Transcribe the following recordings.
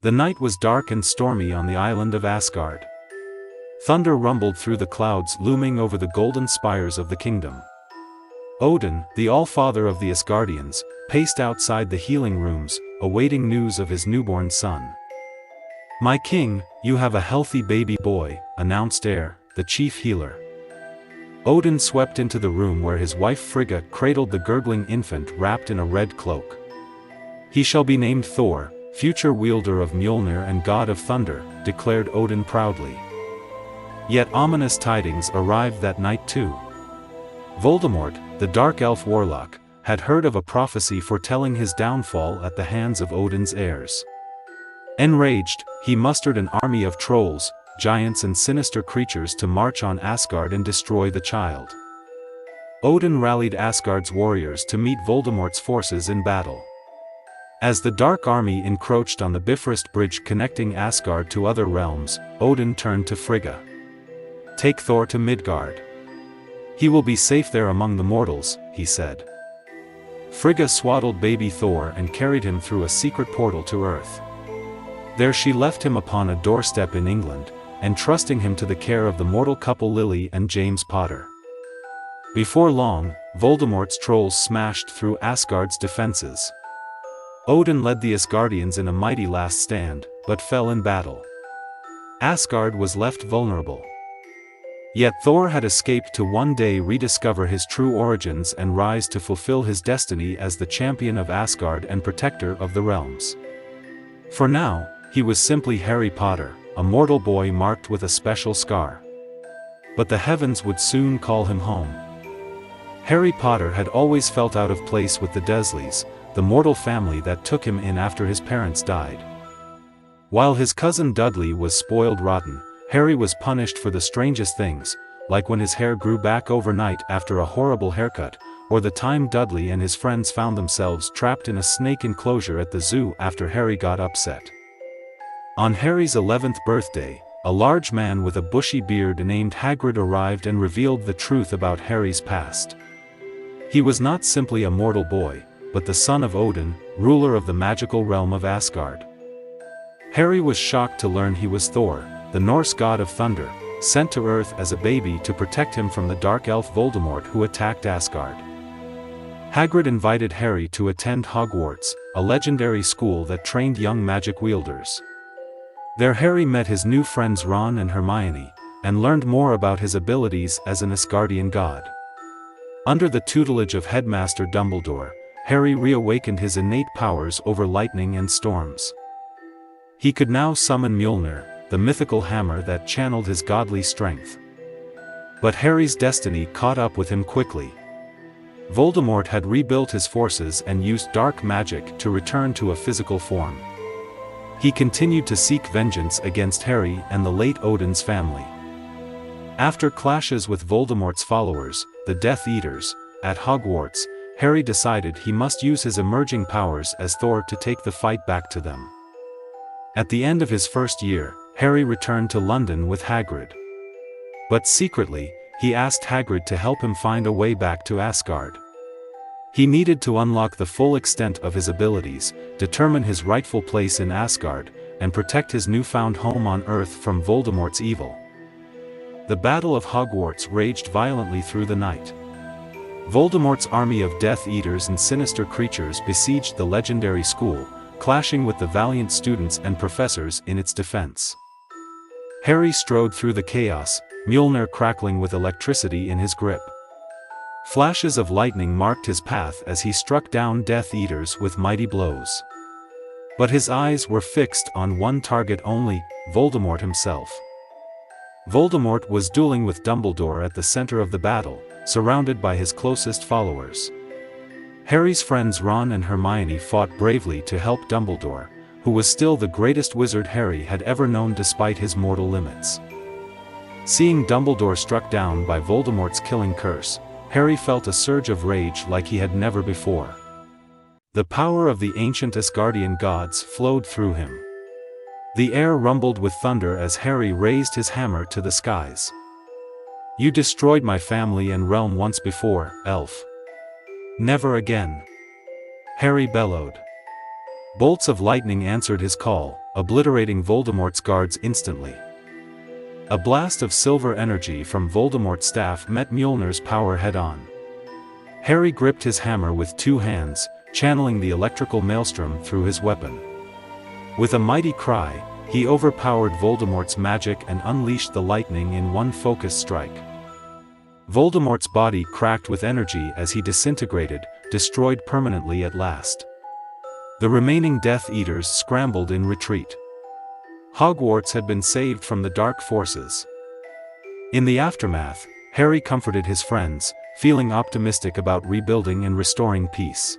The night was dark and stormy on the island of Asgard. Thunder rumbled through the clouds looming over the golden spires of the kingdom. Odin, the All-Father of the Asgardians, paced outside the healing rooms, awaiting news of his newborn son. "My king, you have a healthy baby boy," announced Aer, the chief healer. Odin swept into the room where his wife Frigga cradled the gurgling infant wrapped in a red cloak. "He shall be named Thor, future wielder of Mjolnir and God of Thunder," declared Odin proudly. Yet ominous tidings arrived that night too. Voldemort, the dark elf warlock, had heard of a prophecy foretelling his downfall at the hands of Odin's heirs. Enraged, he mustered an army of trolls, giants and sinister creatures to march on Asgard and destroy the child. Odin rallied Asgard's warriors to meet Voldemort's forces in battle. As the Dark Army encroached on the Bifrost Bridge connecting Asgard to other realms, Odin turned to Frigga. "Take Thor to Midgard. He will be safe there among the mortals," he said. Frigga swaddled baby Thor and carried him through a secret portal to Earth. There she left him upon a doorstep in England, entrusting him to the care of the mortal couple Lily and James Potter. Before long, Voldemort's trolls smashed through Asgard's defenses. Odin led the Asgardians in a mighty last stand, but fell in battle. Asgard was left vulnerable. Yet Thor had escaped to one day rediscover his true origins and rise to fulfill his destiny as the champion of Asgard and protector of the realms. For now, he was simply Harry Potter, a mortal boy marked with a special scar. But the heavens would soon call him home. Harry Potter had always felt out of place with the Dursleys, the mortal family that took him in after his parents died. While his cousin Dudley was spoiled rotten, Harry was punished for the strangest things, like when his hair grew back overnight after a horrible haircut, or the time Dudley and his friends found themselves trapped in a snake enclosure at the zoo after Harry got upset. On Harry's 11th birthday, a large man with a bushy beard named Hagrid arrived and revealed the truth about Harry's past. He was not simply a mortal boy, but the son of Odin, ruler of the magical realm of Asgard. Harry was shocked to learn he was Thor, the Norse God of Thunder, sent to Earth as a baby to protect him from the dark elf Voldemort who attacked Asgard. Hagrid invited Harry to attend Hogwarts, a legendary school that trained young magic wielders. There Harry met his new friends Ron and Hermione, and learned more about his abilities as an Asgardian god. Under the tutelage of Headmaster Dumbledore, Harry reawakened his innate powers over lightning and storms. He could now summon Mjolnir, the mythical hammer that channeled his godly strength. But Harry's destiny caught up with him quickly. Voldemort had rebuilt his forces and used dark magic to return to a physical form. He continued to seek vengeance against Harry and the late Odin's family. After clashes with Voldemort's followers, the Death Eaters, at Hogwarts, Harry decided he must use his emerging powers as Thor to take the fight back to them. At the end of his first year, Harry returned to London with Hagrid. But secretly, he asked Hagrid to help him find a way back to Asgard. He needed to unlock the full extent of his abilities, determine his rightful place in Asgard, and protect his newfound home on Earth from Voldemort's evil. The Battle of Hogwarts raged violently through the night. Voldemort's army of Death Eaters and sinister creatures besieged the legendary school, clashing with the valiant students and professors in its defense. Harry strode through the chaos, Mjolnir crackling with electricity in his grip. Flashes of lightning marked his path as he struck down Death Eaters with mighty blows. But his eyes were fixed on one target only, Voldemort himself. Voldemort was dueling with Dumbledore at the center of the battle, surrounded by his closest followers. Harry's friends Ron and Hermione fought bravely to help Dumbledore, who was still the greatest wizard Harry had ever known despite his mortal limits. Seeing Dumbledore struck down by Voldemort's killing curse, Harry felt a surge of rage like he had never before. The power of the ancient Asgardian gods flowed through him. The air rumbled with thunder as Harry raised his hammer to the skies. "You destroyed my family and realm once before, elf. Never again," Harry bellowed. Bolts of lightning answered his call, obliterating Voldemort's guards instantly. A blast of silver energy from Voldemort's staff met Mjolnir's power head-on. Harry gripped his hammer with 2 hands, channeling the electrical maelstrom through his weapon. With a mighty cry, he overpowered Voldemort's magic and unleashed the lightning in one focused strike. Voldemort's body cracked with energy as he disintegrated, destroyed permanently at last. The remaining Death Eaters scrambled in retreat. Hogwarts had been saved from the dark forces. In the aftermath, Harry comforted his friends, feeling optimistic about rebuilding and restoring peace.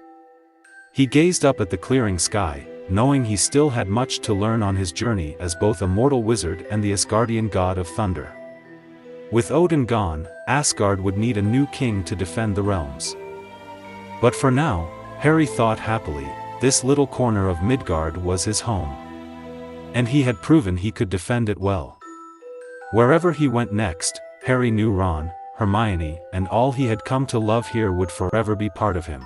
He gazed up at the clearing sky, knowing he still had much to learn on his journey as both a mortal wizard and the Asgardian god of thunder. With Odin gone, Asgard would need a new king to defend the realms. But for now, Harry thought happily, this little corner of Midgard was his home. And he had proven he could defend it well. Wherever he went next, Harry knew Ron, Hermione, and all he had come to love here would forever be part of him.